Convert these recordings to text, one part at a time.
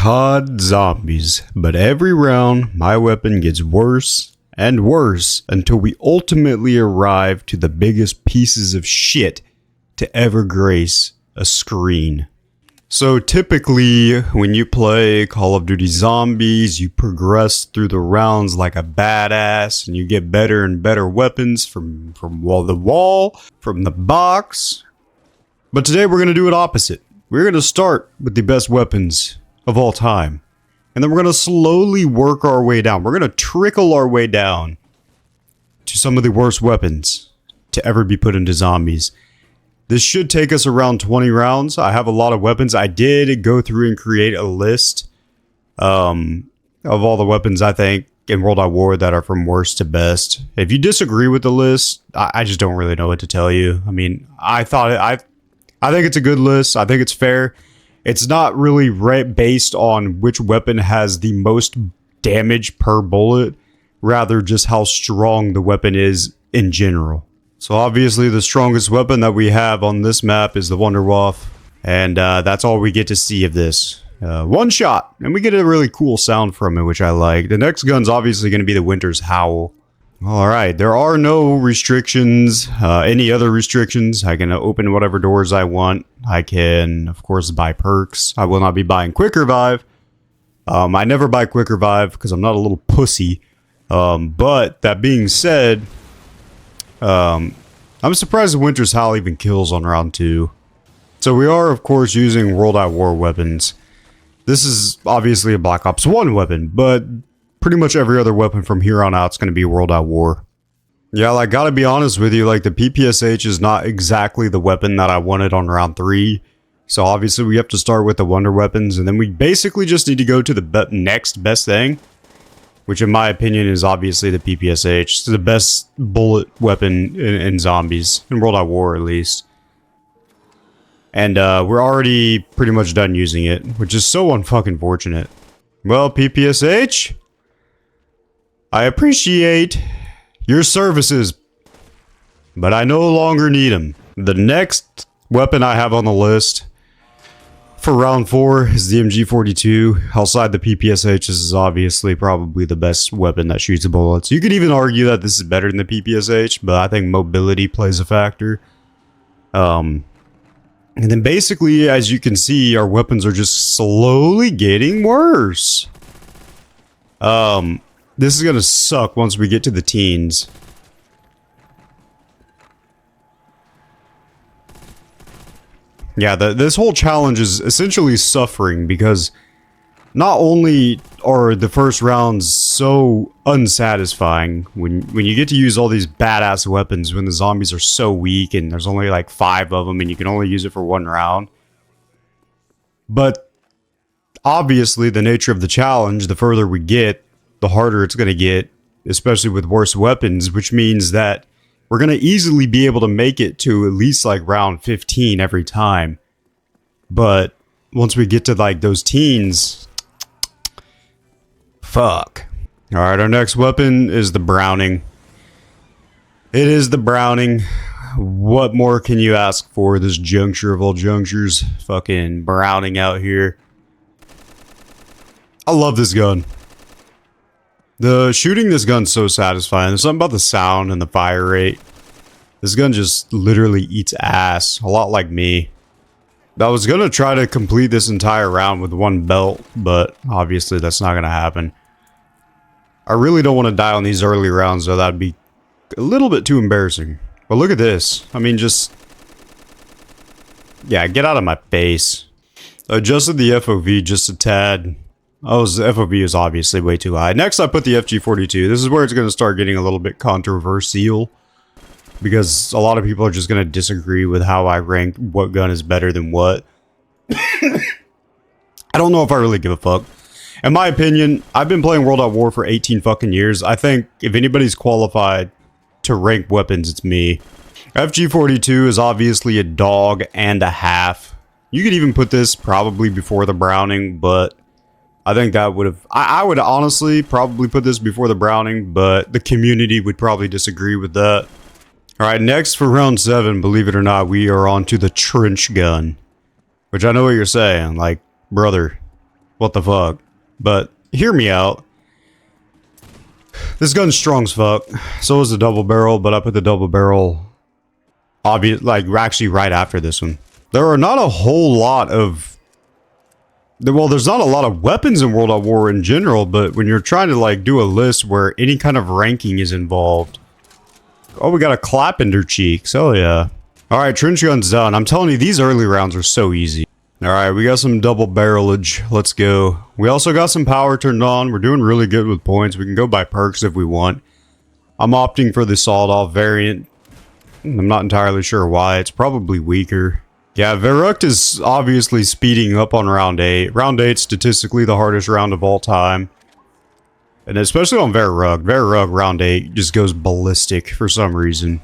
COD zombies, but every round my weapon gets worse and worse until we ultimately arrive to the biggest pieces of shit to ever grace a screen. So typically when you play Call of Duty Zombies, you progress through the rounds like a badass and you get better and better weapons from wall to wall, from the box. But today we're going to do it opposite. We're going to start with the best weapons of all time. And then we're going to slowly work our way down. We're going to trickle our way down to some of the worst weapons to ever be put into zombies. This should take us around 20 rounds. I have a lot of weapons. I did go through and create a list of all the weapons I think in World at War that are from worst to best. If you disagree with the list, I just don't really know what to tell you. I mean, I think it's a good list. I think it's fair. It's not really based on which weapon has the most damage per bullet, rather just how strong the weapon is in general. So obviously the strongest weapon that we have on this map is the Wunderwaffe, and that's all we get to see of this. One shot, and we get a really cool sound from it, which I like. The next gun's obviously going to be the Winter's Howl. Alright, there are no restrictions, any other restrictions. I can open whatever doors I want. I can, of course, buy perks. I will not be buying Quick Revive. I never buy Quick Revive because I'm not a little pussy. But that being said, I'm surprised the Winter's Howl even kills on round 2. So we are, of course, using World at War weapons. This is obviously a Black Ops 1 weapon, but pretty much every other weapon from here on out is going to be World at War. Yeah, like, gotta be honest with you, like, the PPSH is not exactly the weapon that I wanted on round 3. So obviously we have to start with the Wonder Weapons, and then we basically just need to go to the next best thing, which in my opinion is obviously the PPSH. It's the best bullet weapon in zombies, in World at War at least. And we're already pretty much done using it, which is so unfucking fortunate. Well, PPSH, I appreciate your services, but I no longer need them. The next weapon I have on the list for round 4 is the MG42. Outside the PPSH, this is obviously probably the best weapon that shoots bullets. You could even argue that this is better than the PPSH, but I think mobility plays a factor. And then basically, as you can see, our weapons are just slowly getting worse. This is gonna suck once we get to the teens. Yeah, this whole challenge is essentially suffering because not only are the first rounds so unsatisfying when you get to use all these badass weapons when the zombies are so weak and there's only like 5 of them and you can only use it for 1 round. But obviously the nature of the challenge, the further we get, the harder it's going to get, especially with worse weapons, which means that we're going to easily be able to make it to at least like round 15 every time. But once we get to like those teens, fuck. Alright, our next weapon is the Browning. It is the Browning. What more can you ask for this juncture of all junctures? Fucking Browning out here. I love this gun. The shooting this gun's so satisfying. There's something about the sound and the fire rate. This gun just literally eats ass. A lot like me. I was gonna try to complete this entire round with 1 belt, but obviously that's not gonna happen. I really don't want to die on these early rounds, though. That'd be a little bit too embarrassing. But look at this. I mean, just... yeah, get out of my face. Adjusted the FOV just a tad. Oh, the FOV is obviously way too high. Next, I put the FG42. This is where it's going to start getting a little bit controversial, because a lot of people are just going to disagree with how I rank what gun is better than what. I don't know if I really give a fuck. In my opinion, I've been playing World at War for 18 fucking years. I think if anybody's qualified to rank weapons, it's me. FG42 is obviously a dog and a half. You could even put this probably before the Browning, but I think that would have... I would honestly probably put this before the Browning, but the community would probably disagree with that. Alright, next for round 7, believe it or not, we are on to the trench gun. Which I know what you're saying, like, brother, what the fuck. But hear me out. This gun's strong as fuck. So is the double barrel, but I put the double barrel actually right after this one. There are not a whole lot of... Well, there's not a lot of weapons in World at War in general, but when you're trying to like do a list where any kind of ranking is involved. Oh, we got a clap in their cheeks. Oh yeah. Alright, trench gun's done. I'm telling you, these early rounds are so easy. Alright, we got some double barrelage. Let's go. We also got some power turned on. We're doing really good with points. We can go by perks if we want. I'm opting for the sawed-off variant. I'm not entirely sure why. It's probably weaker. Yeah, Verrucht is obviously speeding up on round 8. Round 8 statistically the hardest round of all time. And especially on Verrucht. Verrucht round 8 just goes ballistic for some reason.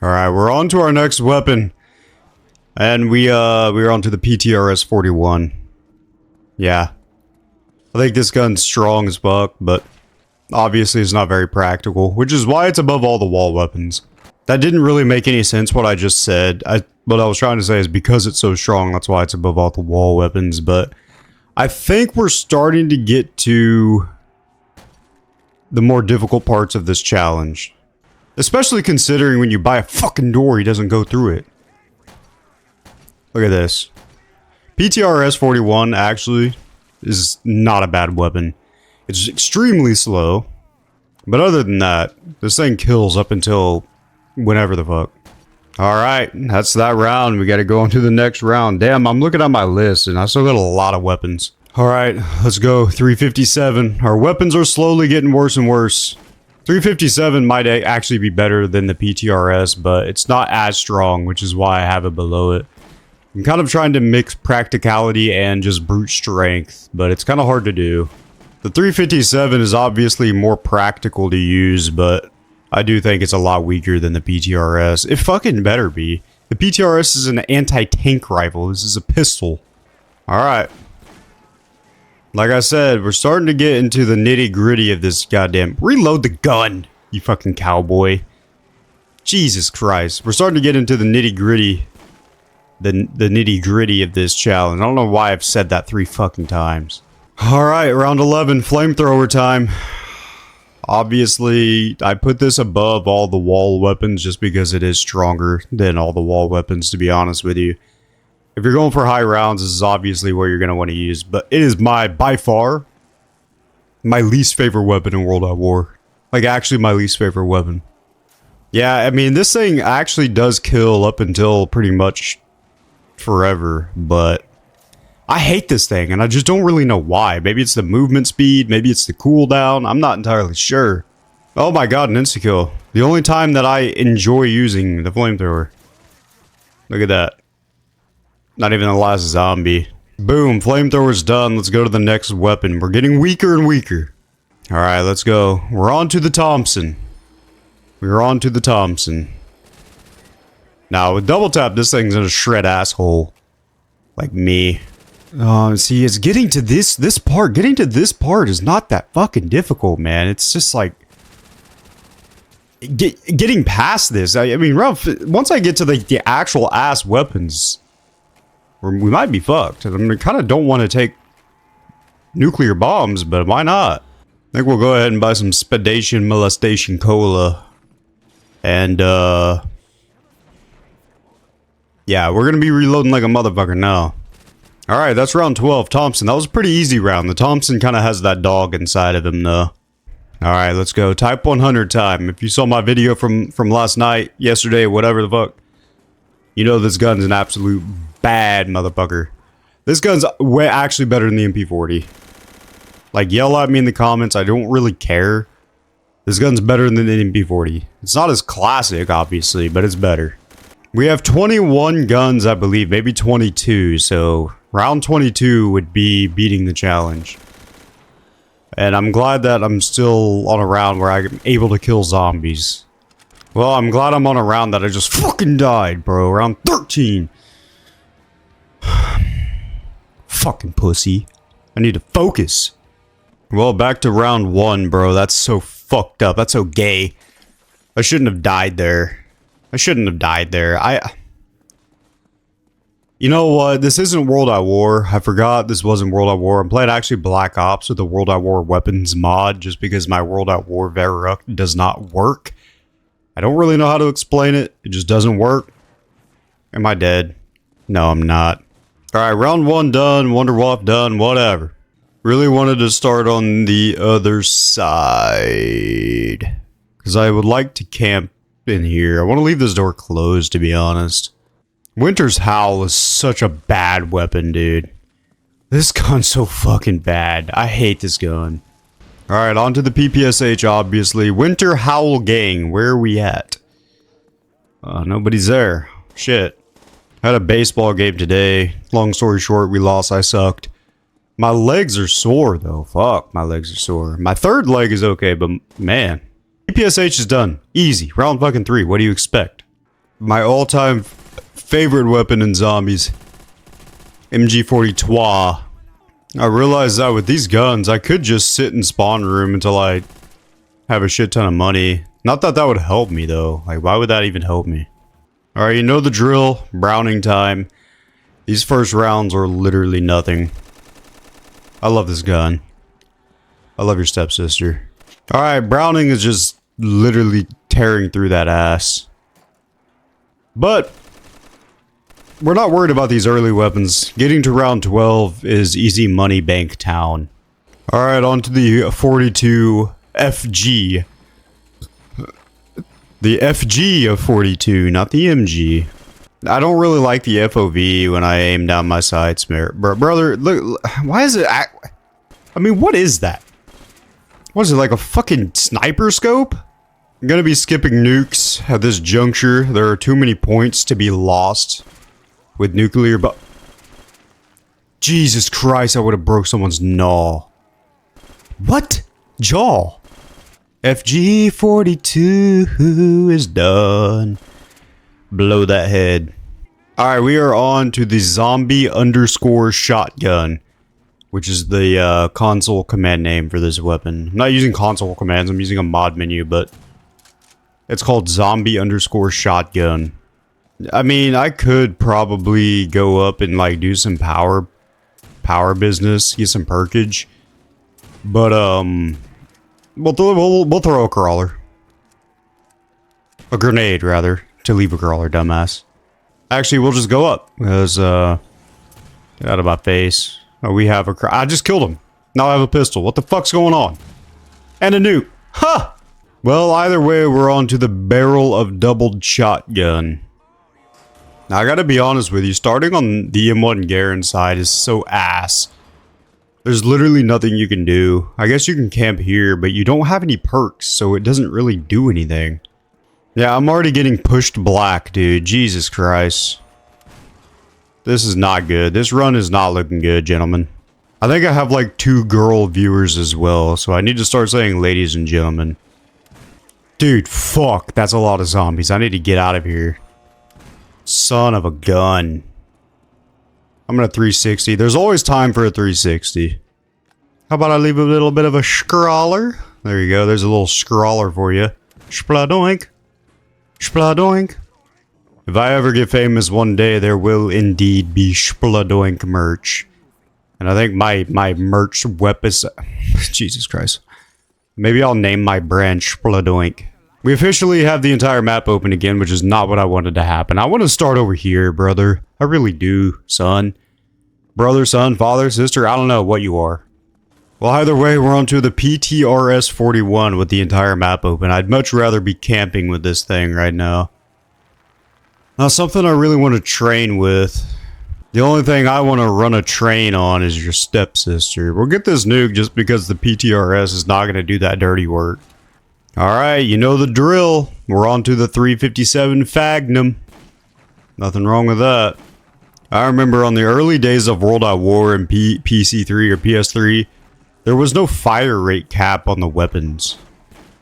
Alright, we're on to our next weapon. And we're on to the PTRS-41. Yeah. I think this gun's strong as fuck, but obviously it's not very practical, which is why it's above all the wall weapons. That didn't really make any sense what I just said. What I was trying to say is because it's so strong, that's why it's above all the wall weapons, but I think we're starting to get to the more difficult parts of this challenge. Especially considering when you buy a fucking door, he doesn't go through it. Look at this. PTRS-41 actually is not a bad weapon. It's extremely slow. But other than that, this thing kills up until whenever the fuck. Alright, that's that round. We gotta go on to the next round. Damn, I'm looking at my list and I still got a lot of weapons. Alright, let's go. 357. Our weapons are slowly getting worse and worse. 357 might actually be better than the PTRS, but it's not as strong, which is why I have it below it. I'm kind of trying to mix practicality and just brute strength, but it's kind of hard to do. The 357 is obviously more practical to use, but I do think it's a lot weaker than the PTRS. It fucking better be. The PTRS is an anti-tank rifle. This is a pistol. Alright. Like I said, we're starting to get into the nitty-gritty of this goddamn... Reload the gun, you fucking cowboy. Jesus Christ. We're starting to get into the nitty-gritty... The nitty-gritty of this challenge. I don't know why I've said that 3 fucking times. Alright, round 11. Flamethrower time. Obviously, I put this above all the wall weapons just because it is stronger than all the wall weapons, to be honest with you. If you're going for high rounds, this is obviously what you're going to want to use. But it is by far, my least favorite weapon in World at War. Like, actually my least favorite weapon. Yeah, I mean, this thing actually does kill up until pretty much forever. But I hate this thing, and I just don't really know why. Maybe it's the movement speed, maybe it's the cooldown. I'm not entirely sure. Oh my god, an insta-kill. The only time that I enjoy using the flamethrower. Look at that. Not even the last zombie. Boom, flamethrower's done. Let's go to the next weapon. We're getting weaker and weaker. Alright, let's go. We're on to the Thompson. We're on to the Thompson. Now, with double tap, this thing's gonna shred asshole. Like me. See, it's getting to this part. Getting to this part is not that fucking difficult, man. It's just like... Getting past this. I mean, once I get to the actual ass weapons... We might be fucked. I mean, I kind of don't want to take nuclear bombs, but why not? I think we'll go ahead and buy some Spedation Molestation Cola. And, yeah, we're going to be reloading like a motherfucker now. Alright, that's round 12. Thompson. That was a pretty easy round. The Thompson kind of has that dog inside of him, though. Alright, let's go. Type 100 time. If you saw my video from last night, yesterday, whatever the fuck, you know this gun's an absolute bad motherfucker. This gun's way actually better than the MP40. Like, yell at me in the comments. I don't really care. This gun's better than the MP40. It's not as classic, obviously, but it's better. We have 21 guns, I believe. Maybe 22. So, round 22 would be beating the challenge. And I'm glad that I'm still on a round where I'm able to kill zombies. Well, I'm glad I'm on a round that I just fucking died, bro. Round 13. Fucking pussy. I need to focus. Well, back to round 1, bro. That's so fucked up. That's so gay. I shouldn't have died there. I shouldn't have died there. You know what? This isn't World at War. I forgot this wasn't World at War. I'm playing actually Black Ops with the World at War weapons mod just because my World at War Verruck does not work. I don't really know how to explain it. It just doesn't work. Am I dead? No, I'm not. Alright, round 1 done. Wonderwalk done. Whatever. Really wanted to start on the other side. Because I would like to camp in here. I want to leave this door closed, to be honest. Winter's Howl is such a bad weapon, dude. This gun's so fucking bad. I hate this gun. Alright, on to the PPSH, obviously. Winter Howl Gang, where are we at? Nobody's there. Shit. I had a baseball game today. Long story short, we lost. I sucked. My legs are sore, though. Fuck, my legs are sore. My third leg is okay, but man. PPSH is done. Easy. Round fucking 3. What do you expect? My all-time favorite weapon in zombies. MG40 I realized that with these guns, I could just sit in spawn room until I have a shit ton of money. Not that that would help me, though. Like, why would that even help me? Alright, you know the drill. Browning time. These first rounds are literally nothing. I love this gun. I love your stepsister. Alright, Browning is just literally tearing through that ass. But we're not worried about these early weapons. Getting to round 12 is easy money bank town. Alright, on to the 42 FG. The FG of 42, not the MG. I don't really like the FOV when I aim down my sights, brother. Look, why is it? I mean, what is that? What is it, like a fucking sniper scope? I'm gonna be skipping nukes at this juncture. There are too many points to be lost with nuclear, but Jesus Christ, I would have broke someone's jaw. What? Jaw? FG42 is done. Blow that head. Alright, we are on to the zombie _ shotgun, which is the console command name for this weapon. I'm not using console commands, I'm using a mod menu, but it's called zombie _ shotgun. I mean, I could probably go up and like do some power business, get some perkage, but we'll throw a crawler. A grenade, rather, to leave a crawler, dumbass. Actually, we'll just go up. Because, get out of my face. Oh, we have a I just killed him. Now I have a pistol. What the fuck's going on? And a nuke. Huh! Well, either way, we're on to the barrel of doubled shotgun. Now, I gotta be honest with you. Starting on the M1 Garen side is so ass. There's literally nothing you can do. I guess you can camp here, but you don't have any perks, so it doesn't really do anything. Yeah, I'm already getting pushed black, dude. Jesus Christ. This is not good. This run is not looking good, gentlemen. I think I have like 2 girl viewers as well, so I need to start saying ladies and gentlemen. Dude, fuck. That's a lot of zombies. I need to get out of here. Son of a gun. I'm gonna 360. There's always time for a 360. How about I leave a little bit of a scrawler? There you go. There's a little scrawler for you. Spladoink. Spladoink. If I ever get famous one day, there will indeed be Spladoink merch. And I think my merch weapon... Jesus Christ. Maybe I'll name my brand Spladoink. We officially have the entire map open again, which is not what I wanted to happen. I want to start over here, brother. I really do, son. Brother, son, father, sister, I don't know what you are. Well, either way, we're on to the PTRS-41 with the entire map open. I'd much rather be camping with this thing right now. Now, something I really want to train with. The only thing I want to run a train on is your stepsister. We'll get this nuke just because the PTRS is not going to do that dirty work. Alright, you know the drill. We're on to the 357 Fagnum. Nothing wrong with that. I remember on the early days of World at War and PC3 or PS3, there was no fire rate cap on the weapons.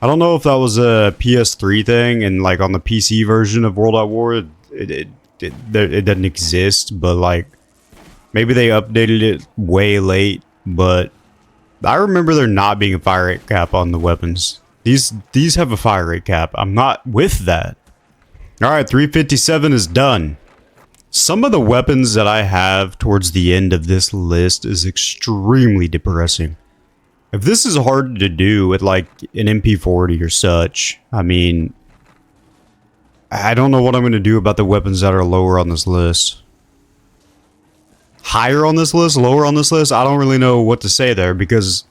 I don't know if that was a PS3 thing, and like on the PC version of World at War, it doesn't exist, but like maybe they updated it way late, but I remember there not being a fire rate cap on the weapons. These have a fire rate cap. I'm not with that. Alright, 357 is done. Some of the weapons that I have towards the end of this list is extremely depressing. If this is hard to do with like an MP40 or such, I mean, I don't know what I'm going to do about the weapons that are lower on this list. Higher on this list, lower on this list, I don't really know what to say there because,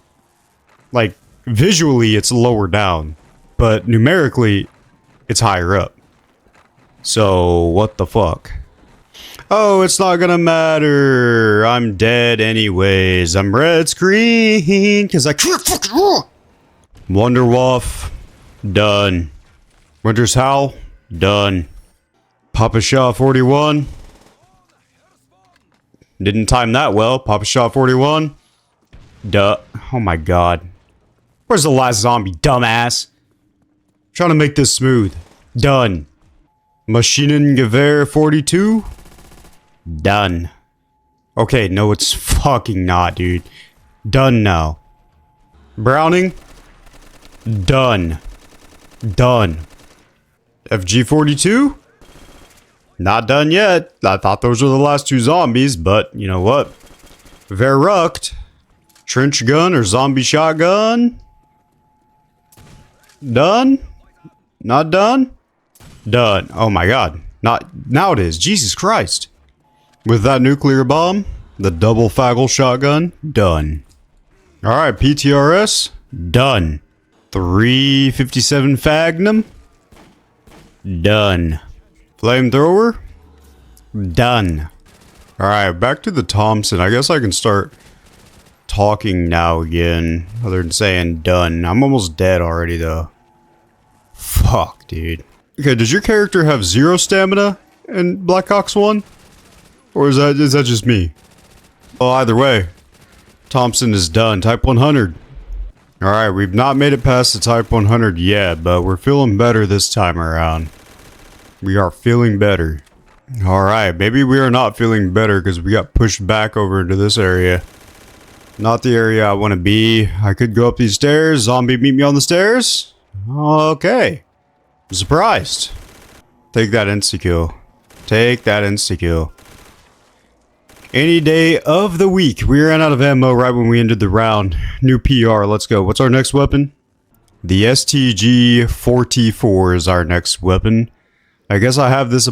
like, visually it's lower down, but numerically it's higher up. So, what the fuck? Oh, it's not gonna matter. I'm dead anyways. I'm red screen because I can't fucking roll. Wonderwolf, done. Winter's Howl, done. Papa Shaw 41. Didn't time that well. Papa Shaw 41. Duh. Oh my god. Where's the last zombie, dumbass? Trying to make this smooth. Done. Maschinengewehr 42. Done. Okay, no, it's fucking not, dude. Done now. Browning. Done. Done. FG42. Not done yet. I thought those were the last two zombies, but you know what? Verrucht. Trench gun or zombie shotgun. Done? Not done? Done. Oh my god. Not now it is. Jesus Christ. With that nuclear bomb, the double faggle shotgun, done. Alright, PTRS, done. 357 Fagnum, done. Flamethrower, done. Alright, back to the Thompson. I guess I can start talking now again, other than saying done. I'm almost dead already though. Fuck, dude. Okay, does your character have 0 stamina in Black Ops 1? Or is that just me? Well, either way, Thompson is done. Type 100. Alright, we've not made it past the Type 100 yet, but we're feeling better this time around. We are feeling better. Alright, maybe we are not feeling better because we got pushed back over into this area. Not the area I want to be. I could go up these stairs. Zombie meet me on the stairs. Okay. I'm surprised. Take that insta-kill. Take that insta-kill. Any day of the week. We ran out of ammo right when we ended the round. New PR, let's go. What's our next weapon? The STG-44 is our next weapon. I guess I have this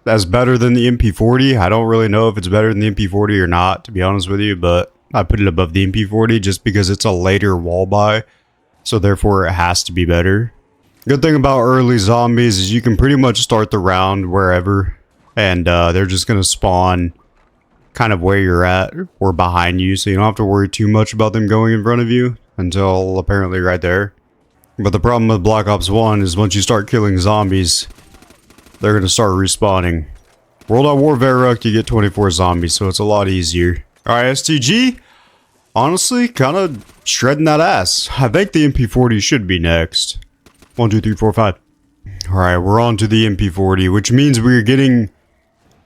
as better than the MP40. I don't really know if it's better than the MP40 or not, to be honest with you, but I put it above the MP40 just because it's a later wall buy, so therefore it has to be better. Good thing about early zombies is you can pretty much start the round wherever, and they're just going to spawn kind of where you're at or behind you, so you don't have to worry too much about them going in front of you until apparently right there. But the problem with Black Ops 1 is once you start killing zombies, they're going to start respawning. World.War Verrucht, you get 24 zombies, so it's a lot easier. Alright, STG, honestly, kind of shredding that ass. I think the MP40 should be next. 1, 2, 3, 4, 5. Alright, we're on to the MP40, which means we're getting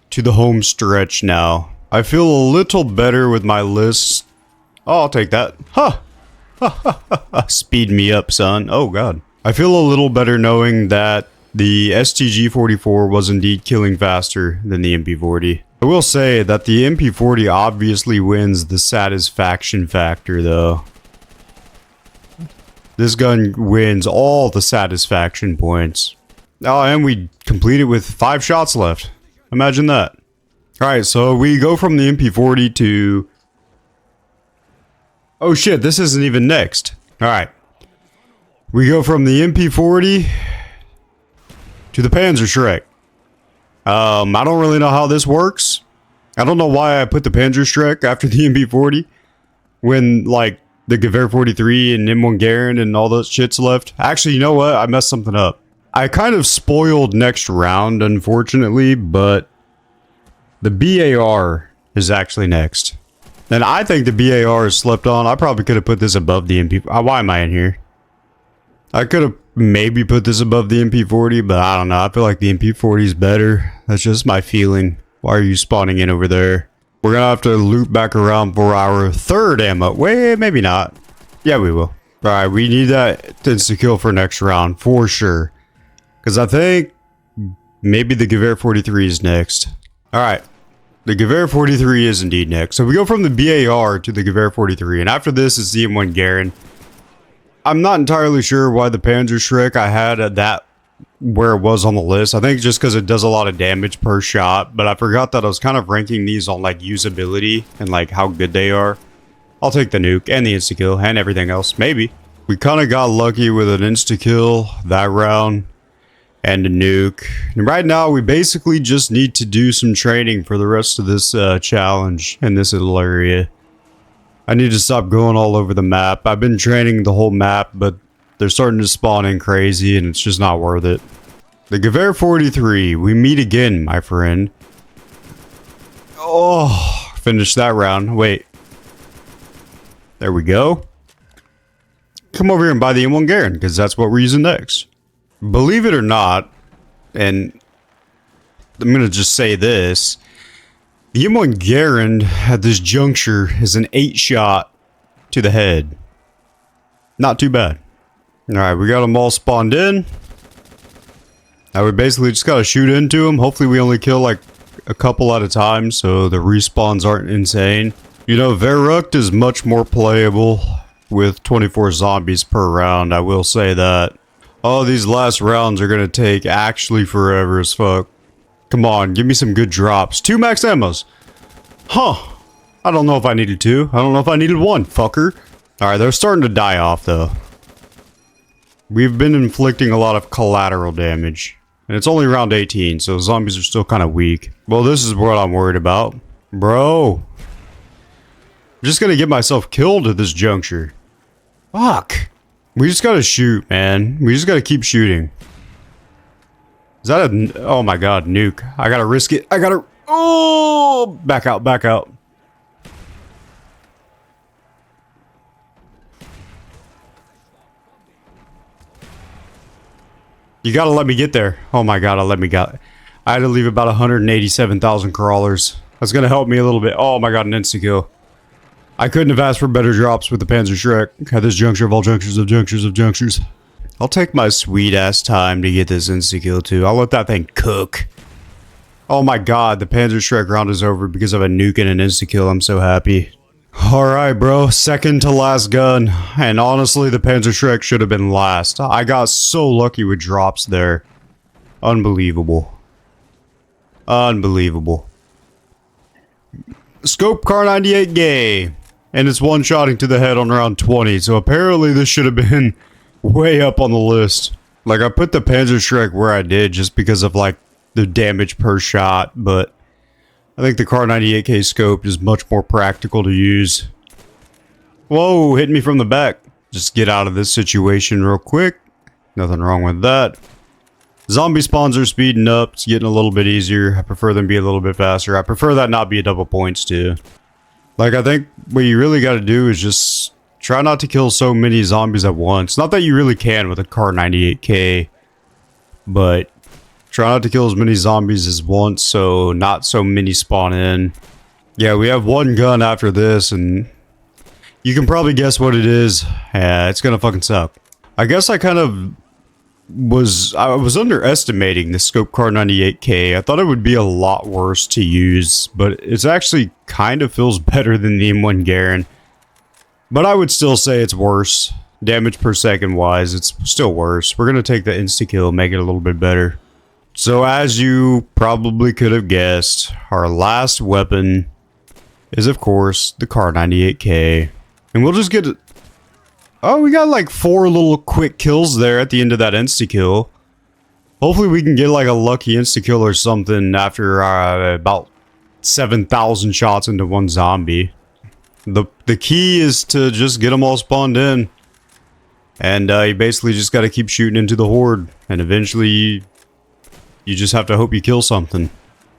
to the home stretch now. I feel a little better with my list. Oh, I'll take that. Huh. Speed me up, son. Oh, God. I feel a little better knowing that the STG-44 was indeed killing faster than the MP40. I will say that the MP40 obviously wins the satisfaction factor, though. This gun wins all the satisfaction points. Oh, and we completed with 5 shots left. Imagine that. Alright, so we go from the MP40 to... Oh shit, this isn't even next. Alright. We go from the MP40 to the Panzerschreck. I don't really know how this works. I don't know why I put the Panzerschreck after the MP40 when, like, the Gewehr 43 and M1 Garand and all those shits left. Actually, you know what? I messed something up. I kind of spoiled next round, unfortunately, but the BAR is actually next. And I think the BAR is slept on. I probably could have put this above the MP... Why am I in here? I could have maybe put this above the MP40, but I don't know. I feel like the MP40 is better. That's just my feeling. Why are you spawning in over there? We're gonna have to loop back around for our third ammo. Wait, maybe not. Yeah, we will. Alright, we need that insta-kill for next round, for sure. Because I think maybe the Gewehr 43 is next. Alright. The Gewehr 43 is indeed next. So we go from the BAR to the Gewehr 43. And after this is the M1 Garand. I'm not entirely sure why the Panzerschreck I had at that where it was on the list. I think just because it does a lot of damage per shot. But I forgot that I was kind of ranking these on like usability and like how good they are. I'll take the nuke and the insta-kill and everything else. Maybe. We kind of got lucky with an insta-kill that round and a nuke. And right now we basically just need to do some training for the rest of this challenge in this little area. I need to stop going all over the map. I've been training the whole map, but they're starting to spawn in crazy and it's just not worth it. The Gewehr 43, we meet again, my friend. Oh, finished that round. Wait. There we go. Come over here and buy the M1 Garand, because that's what we're using next. Believe it or not, and I'm going to just say this. The M1 Garand at this juncture is an 8-shot to the head. Not too bad. Alright, we got them all spawned in. Now we basically just got to shoot into them. Hopefully we only kill like a couple at a time, so the respawns aren't insane. You know, Verrucht is much more playable with 24 zombies per round, I will say that. Oh, these last rounds are going to take actually forever as fuck. Come on, give me some good drops. 2 max ammos. Huh. I don't know if I needed 2. I don't know if I needed 1, fucker. Alright, they're starting to die off, though. We've been inflicting a lot of collateral damage. And it's only round 18, so zombies are still kind of weak. Well, this is what I'm worried about. Bro. I'm just gonna get myself killed at this juncture. Fuck. We just gotta shoot, man. We just gotta keep shooting. Is that a... Oh my god, nuke. I gotta risk it. I gotta... Oh! Back out, back out. You gotta let me get there. Oh my god, I had to leave about 187,000 crawlers. That's gonna help me a little bit. Oh my god, an insta-kill. I couldn't have asked for better drops with the Panzerschreck at this juncture of all junctures of junctures of junctures. I'll take my sweet ass time to get this insta-kill too. I'll let that thing cook. Oh my god, the Panzerschreck round is over because of a nuke and an insta-kill. I'm so happy. Alright, bro. Second to last gun. And honestly, the Panzerschreck should have been last. I got so lucky with drops there. Unbelievable. Unbelievable. Scope Car 98 gay. And it's one-shotting to the head on round 20. So apparently this should have been way up on the list. Like, I put the Panzerschreck where I did just because of, like, the damage per shot. But I think the Car 98K scope is much more practical to use. Whoa, hit me from the back. Just get out of this situation real quick. Nothing wrong with that. Zombie spawns are speeding up. It's getting a little bit easier. I prefer them be a little bit faster. I prefer that not be a double points too. Like, I think what you really got to do is just try not to kill so many zombies at once. Not that you really can with a Car 98K. But try not to kill as many zombies as once, so not so many spawn in. Yeah, we have one gun after this, and you can probably guess what it is. Yeah, it's gonna fucking suck. I guess I kind of was underestimating the Scope Car 98K. I thought it would be a lot worse to use, but it's actually kind of feels better than the M1 Garand. But I would still say it's worse. Damage per second wise, it's still worse. We're gonna take the insta-kill, make it a little bit better. So as you probably could have guessed, our last weapon is of course the Car 98K. And we'll just get it. Oh, we got like 4 little quick kills there at the end of that insta-kill. Hopefully we can get like a lucky insta-kill or something after about 7,000 shots into one zombie. The key is to just get them all spawned in. And you basically just got to keep shooting into the horde. And eventually you just have to hope you kill something.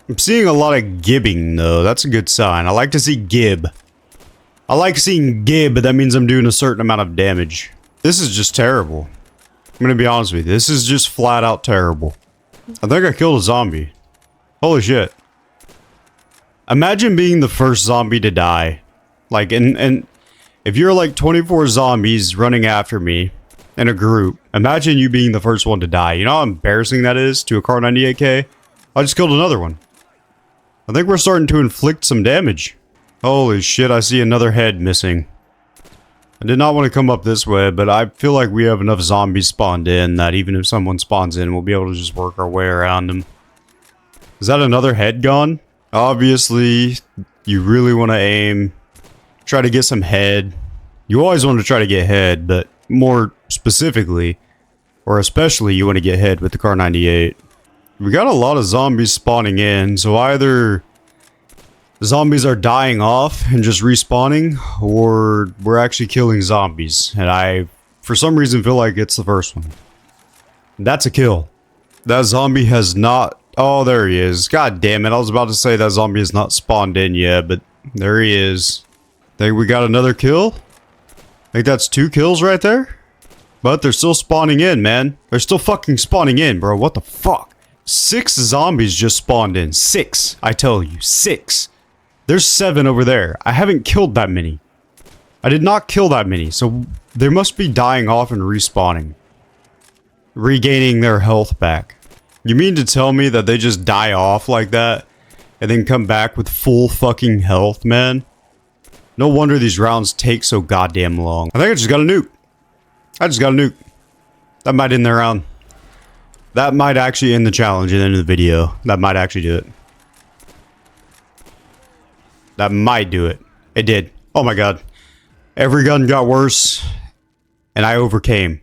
I'm seeing a lot of gibbing though. That's a good sign. I like to see gib. I like seeing gib, but that means I'm doing a certain amount of damage. This is just terrible. I'm gonna be honest with you. This is just flat out terrible. I think I killed a zombie. Holy shit. Imagine being the first zombie to die. Like, and if you're like 24 zombies running after me in a group, imagine you being the first one to die. You know how embarrassing that is to a Car 98K? I just killed another one. I think we're starting to inflict some damage. Holy shit, I see another head missing. I did not want to come up this way, but I feel like we have enough zombies spawned in that even if someone spawns in, we'll be able to just work our way around them. Is that another head gone? Obviously, you really want to aim, try to get some head. You always want to try to get head, but more specifically, or especially, you want to get head with the Car 98. We got a lot of zombies spawning in, so either zombies are dying off and just respawning, or we're actually killing zombies. And I, for some reason, feel like it's the first one. That's a kill. That zombie has not... Oh, there he is. God damn it. I was about to say that zombie has not spawned in yet, but there he is. Think we got another kill? I think that's 2 kills right there. But they're still spawning in, man. They're still fucking spawning in, bro. What the fuck? 6 zombies just spawned in. 6. I tell you. 6. There's 7 over there. I haven't killed that many. I did not kill that many. So they must be dying off and respawning. Regaining their health back. You mean to tell me that they just die off like that? And then come back with full fucking health, man? No wonder these rounds take so goddamn long. I think I just got a nuke. I just got a nuke. That might end the round. That might actually end the challenge and end the video. That might actually do it. That might do it. It did. Oh my god. Every gun got worse. And I overcame.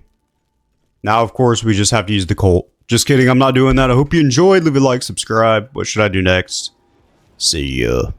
Now, of course, we just have to use the Colt. Just kidding, I'm not doing that. I hope you enjoyed. Leave a like, subscribe. What should I do next? See ya.